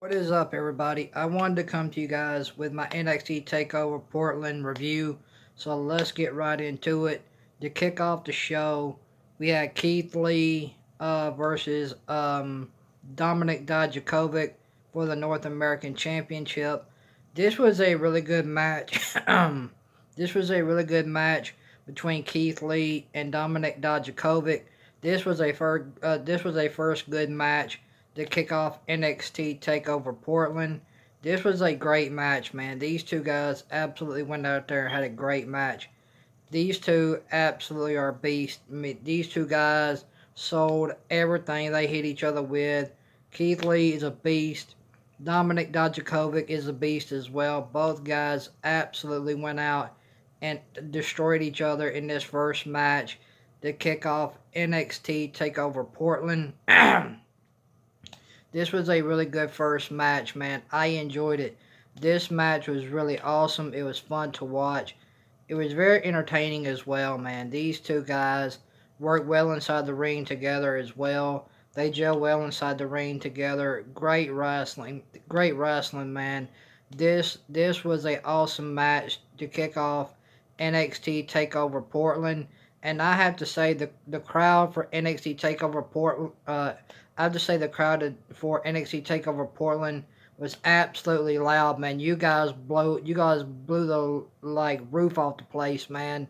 What is up, everybody? I wanted to come to you guys with my NXT TakeOver Portland review, so let's get right into it. To kick off the show, we had Keith Lee versus Dominic Dijakovic for the North American Championship. This was a really good match. This was a really good match between Keith Lee and Dominic Dijakovic. This was a first good match to kick off NXT TakeOver Portland. This was a great match, man. These two guys absolutely went out there and had a great match. These two absolutely are beasts. I mean, these two guys sold everything they hit each other with. Keith Lee is a beast. Dominic Dijakovic is a beast as well. Both guys absolutely went out and destroyed each other in this first match to kick off NXT TakeOver Portland. This was a really good first match, man. I enjoyed it. This match was really awesome. It was fun to watch. It was very entertaining as well, man. These two guys work well inside the ring together as well. They gel well inside the ring together. Great wrestling. Great wrestling, man. This was a awesome match to kick off NXT TakeOver Portland. And I have to say the crowd for NXT TakeOver Portland I have to say the crowd for NXT Takeover Portland was absolutely loud, man. You guys blew the roof off the place, man.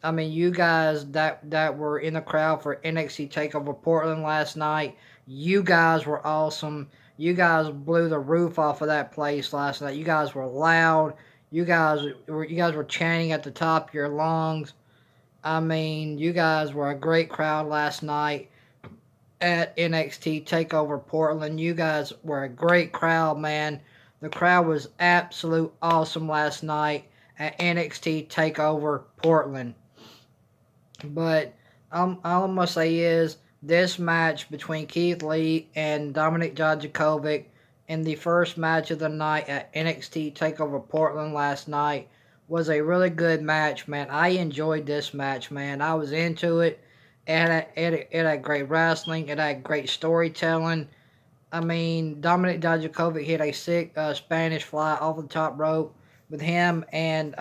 I mean, you guys that were in the crowd for NXT Takeover Portland last night, you guys were awesome. You guys blew the roof off of that place last night. You guys were loud. You guys were chanting at the top of your lungs. I mean, you guys were a great crowd last night at NXT TakeOver Portland. You guys were a great crowd, man. The crowd was absolute awesome last night at NXT TakeOver Portland. But all I'm gonna say is this match between Keith Lee and Dominic Dijakovic in the first match of the night at NXT TakeOver Portland last night was a really good match, man. I enjoyed this match, man. I was into it. It had great wrestling. It had great storytelling. I mean, Dominic Dijakovic hit a sick Spanish fly off the top rope with him and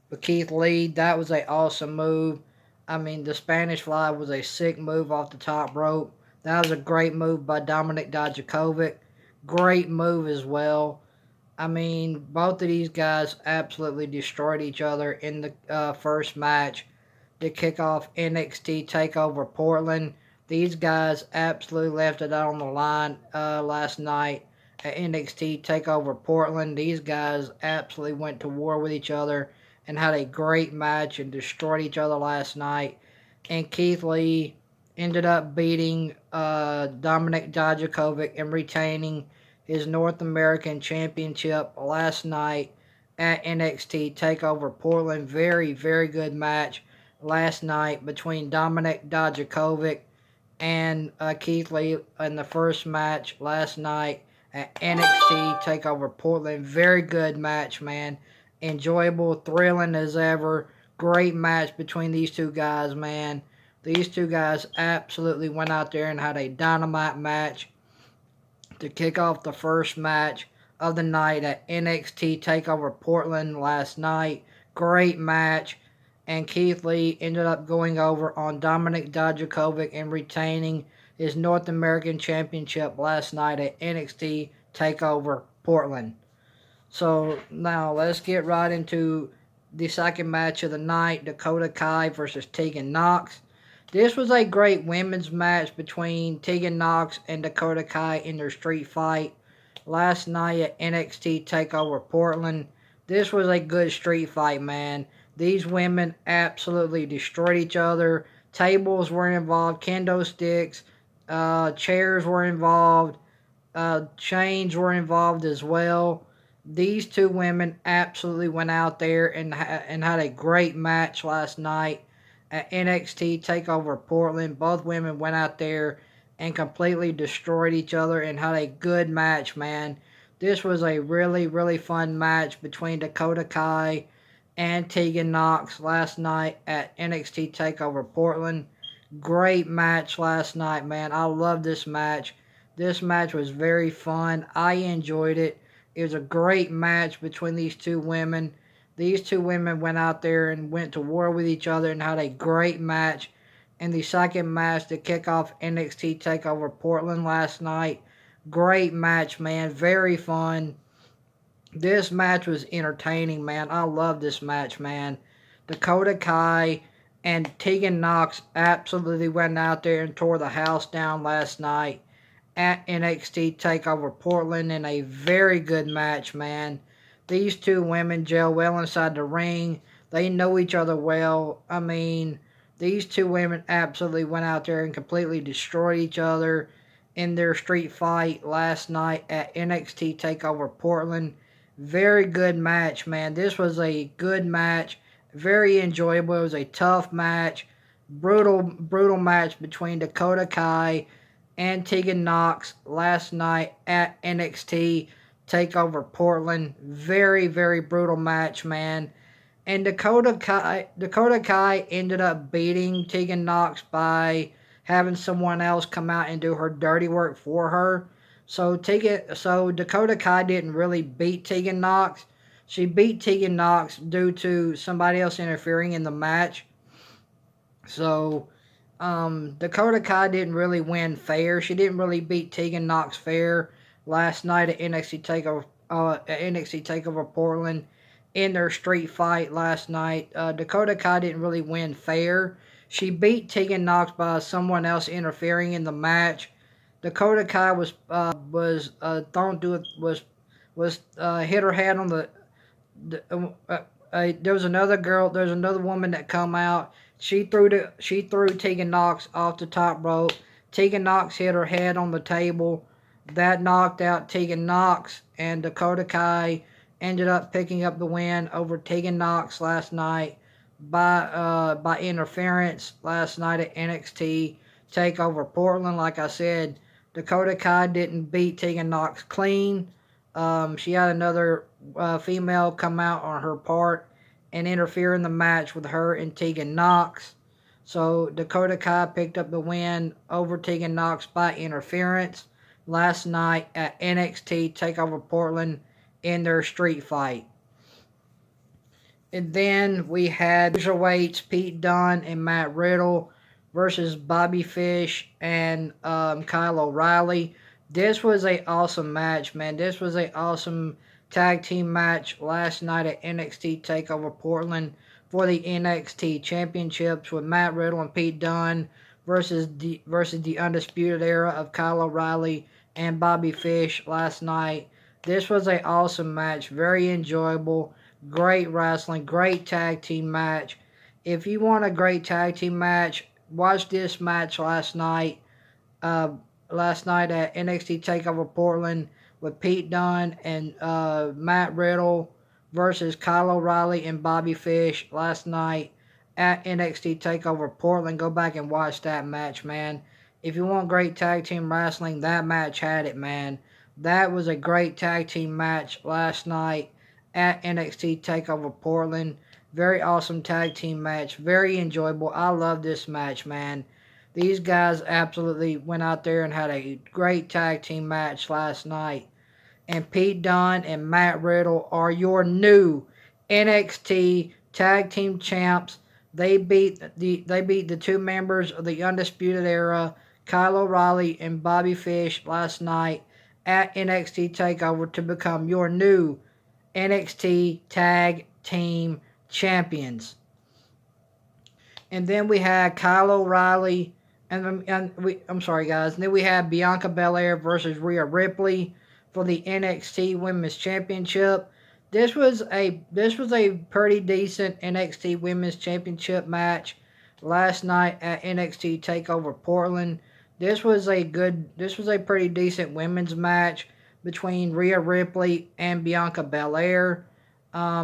with Keith Lee. That was a awesome move. I mean, the Spanish fly was a sick move off the top rope. That was a great move by Dominic Dijakovic. Great move as well. I mean, both of these guys absolutely destroyed each other in the first match to kick off NXT TakeOver Portland. These guys absolutely left it out on the line last night at NXT TakeOver Portland. These guys absolutely went to war with each other and had a great match and destroyed each other last night. And Keith Lee ended up beating Dominic Dijakovic and retaining his North American Championship last night at NXT TakeOver Portland. Very, very good match last night between Dominic Dijakovic and Keith Lee in the first match last night at NXT TakeOver Portland. Very good match, man. Enjoyable, thrilling as ever. Great match between these two guys, man. These two guys absolutely went out there and had a dynamite match to kick off the first match of the night at NXT TakeOver Portland last night. Great match. And Keith Lee ended up going over on Dominic Dijakovic and retaining his North American Championship last night at NXT TakeOver Portland. So now let's get right into the second match of the night, Dakota Kai versus Tegan Nox. This was a great women's match between Tegan Nox and Dakota Kai in their street fight last night at NXT TakeOver Portland. This was a good street fight, man. These women absolutely destroyed each other. Tables were involved, kendo sticks, chairs were involved, chains were involved as well. These two women absolutely went out there and had a great match last night at NXT TakeOver Portland. Both women went out there and completely destroyed each other and had a good match, man. This was a really, really fun match between Dakota Kai and Tegan Nox last night at NXT TakeOver Portland. Great match last night, man. I love this match This match was very fun. I enjoyed it. It was a great match between these two women. These two women went out there and went to war with each other and had a great match. In the second match to kick off NXT TakeOver Portland last night. Great match, man. Very fun. This match was entertaining, man. I love this match, man. Dakota Kai and Tegan Nox absolutely went out there and tore the house down last night at NXT TakeOver Portland in a very good match, man. These two women gel well inside the ring. They know each other well. I mean, these two women absolutely went out there and completely destroyed each other in their street fight last night at NXT TakeOver Portland. Very good match, man. This was a good match. Very enjoyable. It was a tough match. Brutal match between Dakota Kai and Tegan Nox last night at NXT TakeOver Portland. Very brutal match, man. And Dakota Kai ended up beating Tegan Nox by having someone else come out and do her dirty work for her. So Dakota Kai didn't really beat Tegan Nox. She beat Tegan Nox due to somebody else interfering in the match. So Dakota Kai didn't really win fair. She didn't really beat Tegan Nox fair last night at NXT TakeOver Portland in their street fight last night. Dakota Kai didn't really win fair. She beat Tegan Nox by someone else interfering in the match. Dakota Kai was hit her head on there was another woman that come out. She threw Tegan Nox off the top rope. Tegan Nox hit her head on the table. That knocked out Tegan Nox, and Dakota Kai ended up picking up the win over Tegan Nox last night by interference last night at NXT TakeOver Portland. Like I said, Dakota Kai didn't beat Tegan Nox clean. She had another female come out on her part and interfere in the match with her and Tegan Nox. So Dakota Kai picked up the win over Tegan Nox by interference last night at NXT TakeOver Portland in their street fight. And then we had cruiserweights Pete Dunne and Matt Riddle versus Bobby Fish and Kyle O'Reilly. This was an awesome match, man. This was an awesome tag team match last night at NXT TakeOver Portland for the NXT Championships with Matt Riddle and Pete Dunne versus the Undisputed Era of Kyle O'Reilly and Bobby Fish last night. This was an awesome match, very enjoyable, great wrestling, great tag team match. If you want a great tag team match, watch this match last night at NXT TakeOver Portland with Pete Dunne and Matt Riddle versus Kyle O'Reilly and Bobby Fish last night at NXT TakeOver Portland. Go back and watch that match, man. If you want great tag team wrestling, that match had it, man. That was a great tag team match last night at NXT TakeOver Portland. Very awesome tag team match. Very enjoyable. I love this match, man. These guys absolutely went out there and had a great tag team match last night. And Pete Dunne and Matt Riddle are your new NXT Tag Team Champs. They beat the two members of the Undisputed Era, Kyle O'Reilly and Bobby Fish, last night at NXT TakeOver to become your new NXT Tag Team Champions. And then we had Kyle O'Reilly, I'm sorry guys, and then we had Bianca Belair versus Rhea Ripley for the NXT Women's Championship. This was a pretty decent NXT Women's Championship match last night at NXT TakeOver Portland. This was a pretty decent women's match between Rhea Ripley and Bianca Belair.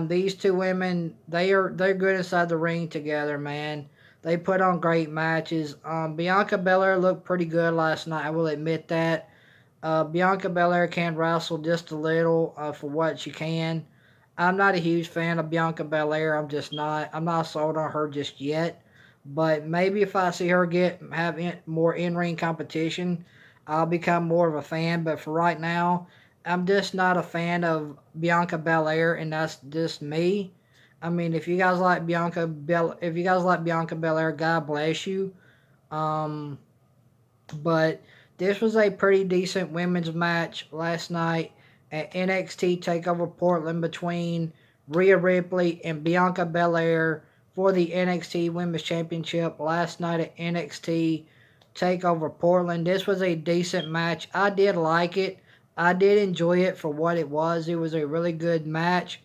These two women, they're good inside the ring together, man. They put on great matches. Bianca Belair looked pretty good last night, I will admit that. Bianca Belair can wrestle just a little for what she can. I'm not a huge fan of Bianca Belair. I'm not sold on her just yet. But maybe if I see her have more in-ring competition, I'll become more of a fan. But for right now, I'm just not a fan of Bianca Belair, and that's just me. I mean, if you guys like Bianca Belair, God bless you. Um, but this was a pretty decent women's match last night at NXT Takeover Portland between Rhea Ripley and Bianca Belair for the NXT Women's Championship last night at NXT Takeover Portland. This was a decent match. I did like it. I did enjoy it for what it was. It was a really good match.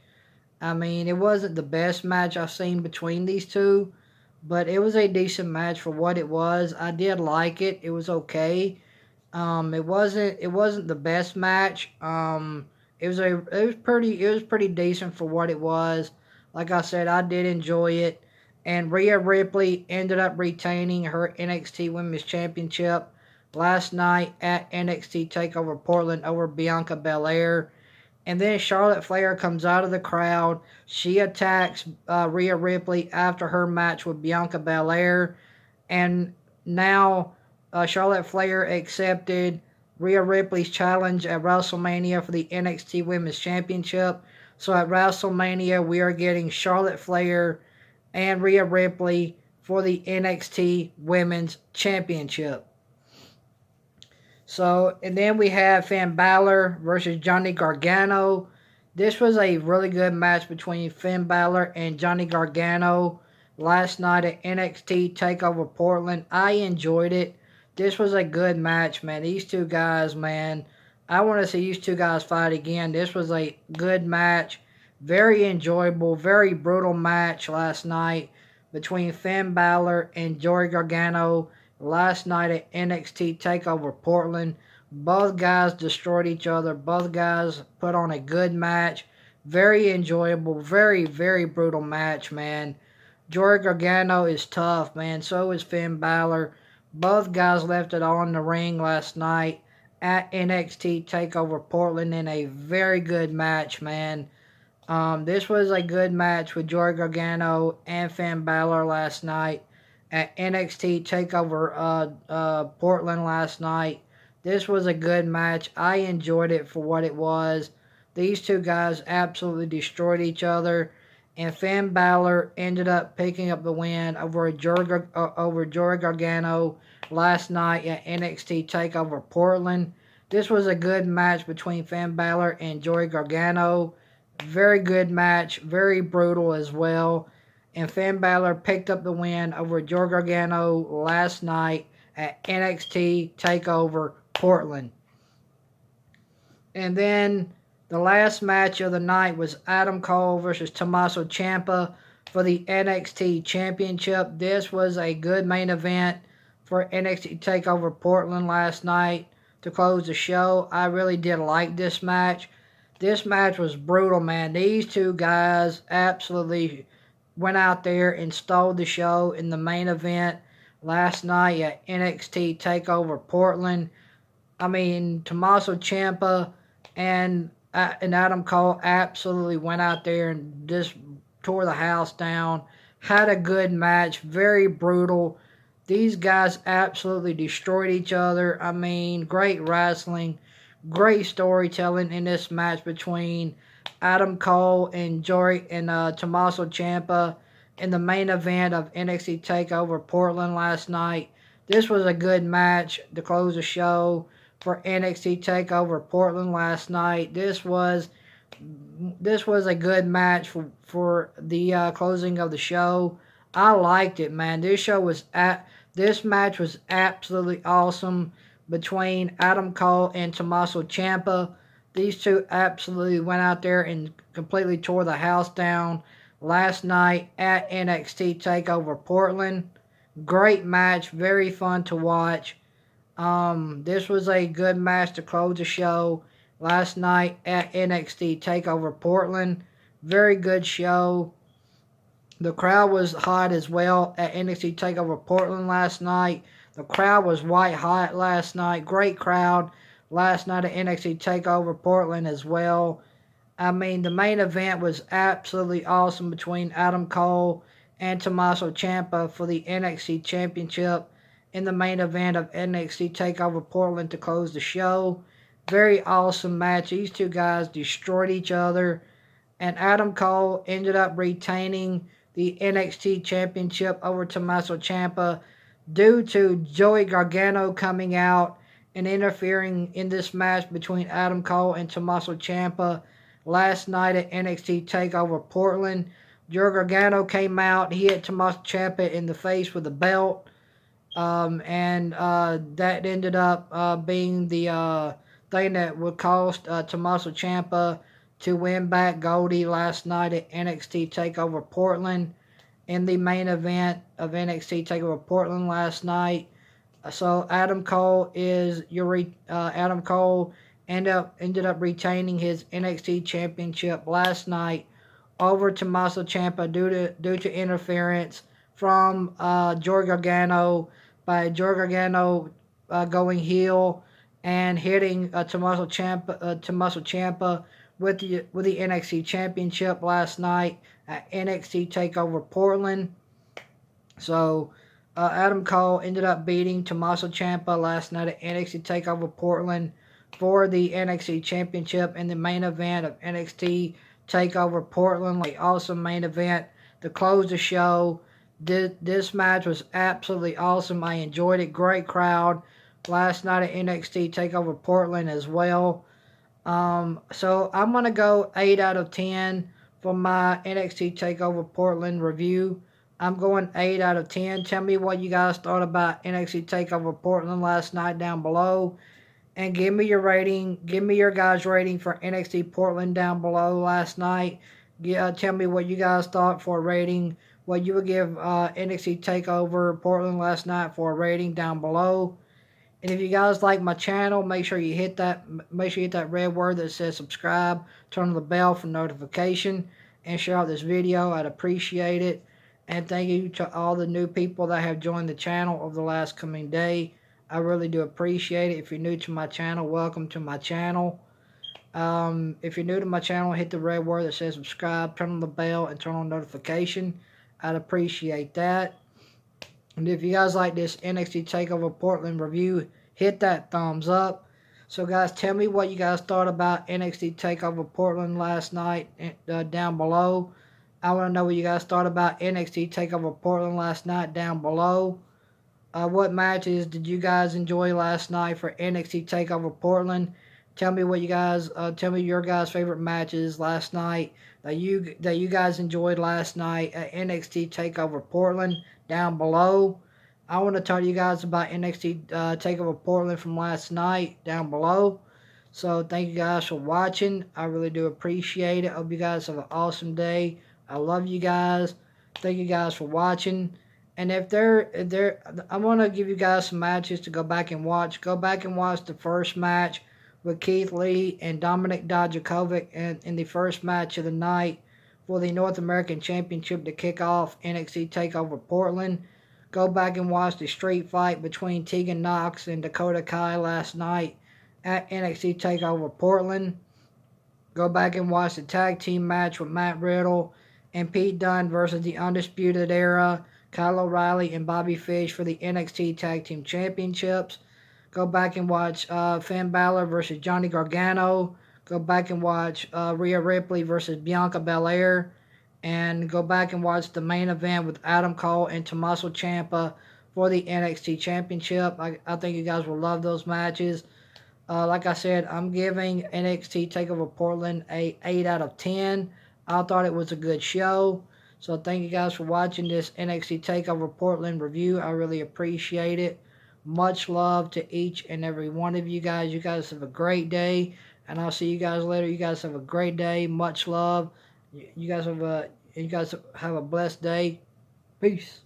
I mean, it wasn't the best match I've seen between these two, but it was a decent match for what it was. I did like it. It was okay. It wasn't the best match. It was pretty decent for what it was. Like I said, I did enjoy it. And Rhea Ripley ended up retaining her NXT Women's Championship last night at NXT Takeover Portland over Bianca Belair. And then Charlotte Flair comes out of the crowd. She attacks Rhea Ripley after her match with Bianca Belair. And now Charlotte Flair accepted Rhea Ripley's challenge at WrestleMania for the NXT Women's Championship. So at WrestleMania, we are getting Charlotte Flair and Rhea Ripley for the NXT Women's Championship. So, and then we have Finn Balor versus Johnny Gargano. This was a really good match between Finn Balor and Johnny Gargano last night at NXT TakeOver Portland. I enjoyed it. This was a good match, man. These two guys, man, I want to see these two guys fight again. This was a good match. Very enjoyable, very brutal match last night between Finn Balor and Johnny Gargano last night at NXT TakeOver Portland. Both guys destroyed each other. Both guys put on a good match. Very enjoyable, very, very brutal match, man. Johnny Gargano is tough, man. So is Finn Balor. Both guys left it all in the ring last night at NXT TakeOver Portland in a very good match, man. This was a good match with Johnny Gargano and Finn Balor last night at NXT TakeOver Portland last night. This was a good match. I enjoyed it for what it was. These two guys absolutely destroyed each other, and Finn Balor ended up picking up the win over Johnny Gargano last night at NXT TakeOver Portland. This was a good match between Finn Balor and Johnny Gargano. Very good match, very brutal as well. And Finn Balor picked up the win over Johnny Gargano last night at NXT TakeOver Portland. And then the last match of the night was Adam Cole versus Tommaso Ciampa for the NXT Championship. This was a good main event for NXT TakeOver Portland last night to close the show. I really did like this match. This match was brutal, man. These two guys absolutely went out there and stole the show in the main event last night at NXT TakeOver Portland. I mean, Tommaso Ciampa and Adam Cole absolutely went out there and just tore the house down. Had a good match, very brutal. These guys absolutely destroyed each other. I mean, great wrestling, great storytelling in this match between Adam Cole and Tommaso Ciampa in the main event of NXT TakeOver Portland last night. This was a good match to close the show for NXT TakeOver Portland last night. This was a good match for the closing of the show. I liked it, man. This match was absolutely awesome between Adam Cole and Tommaso Ciampa. These two absolutely went out there and completely tore the house down last night at NXT TakeOver Portland. Great match, very fun to watch. This was a good match to close the show last night at NXT TakeOver Portland. Very good show. The crowd was hot as well at NXT TakeOver Portland last night. The crowd was white hot last night. Great crowd last night at NXT TakeOver Portland as well. I mean, the main event was absolutely awesome between Adam Cole and Tommaso Ciampa for the NXT Championship in the main event of NXT TakeOver Portland to close the show. Very awesome match. These two guys destroyed each other, and Adam Cole ended up retaining the NXT Championship over Tommaso Ciampa due to Joey Gargano coming out and interfering in this match between Adam Cole and Tommaso Ciampa last night at NXT TakeOver Portland. Joey Gargano came out, he hit Tommaso Ciampa in the face with a belt, and that ended up being the thing that would cost Tommaso Ciampa to win back Goldie last night at NXT TakeOver Portland in the main event of NXT TakeOver Portland last night. So Adam Cole Adam Cole ended up retaining his NXT Championship last night over Tommaso Ciampa due to interference from Joey Gargano by Joey Gargano going heel and hitting Tommaso Ciampa with the NXT Championship last night at NXT TakeOver Portland. So Adam Cole ended up beating Tommaso Ciampa last night at NXT TakeOver Portland for the NXT Championship in the main event of NXT TakeOver Portland. Like awesome main event to close the show. This match was absolutely awesome. I enjoyed it. Great crowd last night at NXT TakeOver Portland as well. So I'm going to go 8 out of 10 for my NXT TakeOver Portland review. I'm going 8 out of 10. Tell me what you guys thought about NXT TakeOver Portland last night down below. And give me your rating. Give me your guys' rating for NXT Portland down below last night. Tell me what you guys thought for a rating. What you would give NXT TakeOver Portland last night for a rating down below. And if you guys like my channel, make sure you hit that red word that says subscribe, turn on the bell for notification, and share out this video. I'd appreciate it. And thank you to all the new people that have joined the channel over the last coming day. I really do appreciate it. If you're new to my channel, welcome to my channel. If you're new to my channel, hit the red word that says subscribe, turn on the bell, and turn on notification. I'd appreciate that. And if you guys like this NXT TakeOver Portland review, hit that thumbs up. So guys, tell me what you guys thought about NXT TakeOver Portland last night down below. I want to know what you guys thought about NXT TakeOver Portland last night down below. What matches did you guys enjoy last night for NXT TakeOver Portland? Tell me what you guys, tell me your guys' favorite matches last night that you guys enjoyed last night at NXT TakeOver Portland down below. I want to tell you guys about NXT TakeOver Portland from last night down below. So thank you guys for watching. I really do appreciate it. Hope you guys have an awesome day. I love you guys. Thank you guys for watching. And if I want to give you guys some matches to go back and watch. Go back and watch the first match with Keith Lee and Dominik Dijakovic in the first match of the night for the North American Championship to kick off NXT TakeOver Portland. Go back and watch the street fight between Tegan Nox and Dakota Kai last night at NXT TakeOver Portland. Go back and watch the tag team match with Matt Riddle and Pete Dunne versus the Undisputed Era, Kyle O'Reilly and Bobby Fish for the NXT Tag Team Championships. Go back and watch Finn Balor versus Johnny Gargano. Go back and watch Rhea Ripley versus Bianca Belair. And go back and watch the main event with Adam Cole and Tommaso Ciampa for the NXT Championship. I think you guys will love those matches. Like I said, I'm giving NXT TakeOver Portland a 8 out of 10. I thought it was a good show. So thank you guys for watching this NXT TakeOver Portland review. I really appreciate it. Much love to each and every one of you guys. You guys have a great day. And I'll see you guys later. You guys have a great day. Much love. You guys have a blessed day. Peace.